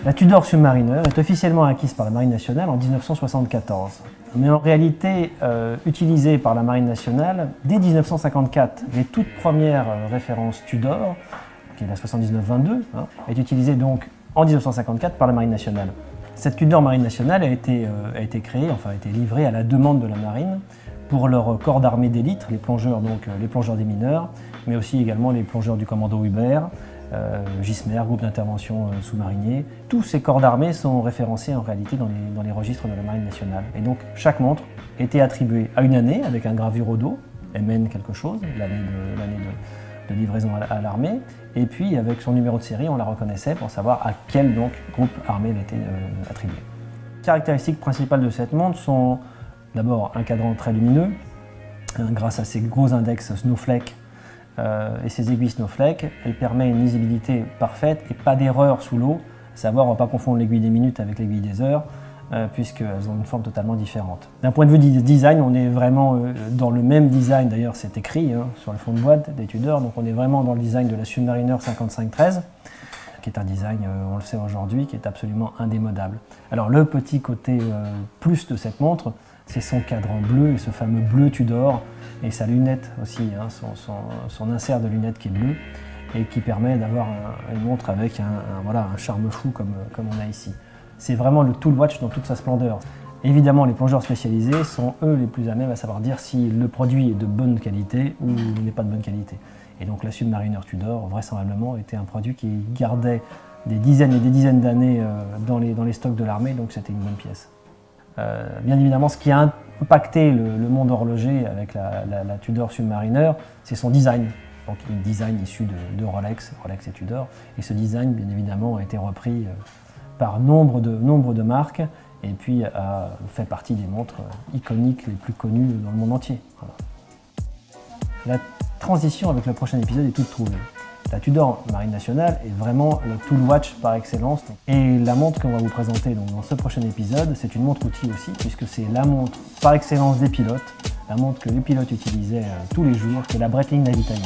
La Tudor Submariner est officiellement acquise par la Marine nationale en 1974, mais en réalité utilisée par la Marine nationale dès 1954. Les toutes premières références Tudor, qui est la 79-22, est utilisée donc en 1954 par la Marine nationale. Cette Tudor Marine nationale a été créée, enfin a été livrée à la demande de la Marine pour leur corps d'armée d'élite, les plongeurs, donc les plongeurs des mineurs, mais aussi également les plongeurs du commando Hubert, GISMER, groupe d'intervention sous-marinier. Tous ces corps d'armée sont référencés en réalité dans les registres de la Marine nationale. Et donc chaque montre était attribuée à une année avec un gravure au dos, MN quelque chose, l'année de livraison à l'armée, et puis avec son numéro de série, on la reconnaissait pour savoir à quel donc, groupe armé elle était attribuée. Les caractéristiques principales de cette montre sont d'abord un cadran très lumineux, grâce à ses gros index Snowflake et ses aiguilles Snowflake, elle permet une lisibilité parfaite et pas d'erreur sous l'eau, à savoir on ne va pas confondre l'aiguille des minutes avec l'aiguille des heures, puisqu'elles ont une forme totalement différente. D'un point de vue du design, on est vraiment dans le même design, d'ailleurs c'est écrit sur le fond de boîte des Tudor, donc on est vraiment dans le design de la Submariner 5513, qui est un design, on le sait aujourd'hui, qui est absolument indémodable. Alors le petit côté plus de cette montre, c'est son cadran bleu, et ce fameux bleu Tudor, et sa lunette aussi, son insert de lunette qui est bleu, et qui permet d'avoir une montre avec un charme fou comme on a ici. C'est vraiment le tool watch dans toute sa splendeur. Évidemment, les plongeurs spécialisés sont eux les plus à même à savoir dire si le produit est de bonne qualité ou il n'est pas de bonne qualité. Et donc la Submariner Tudor, vraisemblablement, était un produit qui gardait des dizaines et des dizaines d'années dans les stocks de l'armée, donc c'était une bonne pièce. Bien évidemment, ce qui a impacté le monde horloger avec la Tudor Submariner, c'est son design. Donc un design issu de Rolex et Tudor. Et ce design, bien évidemment, a été repris par nombre de marques et puis fait partie des montres iconiques les plus connues dans le monde entier. Voilà. La transition avec le prochain épisode est toute trouvée. La Tudor Marine nationale est vraiment le tool watch par excellence. Et la montre qu'on va vous présenter donc, dans ce prochain épisode, c'est une montre outil aussi, puisque c'est la montre par excellence des pilotes, la montre que les pilotes utilisaient tous les jours, c'est la Breitling Navitimer.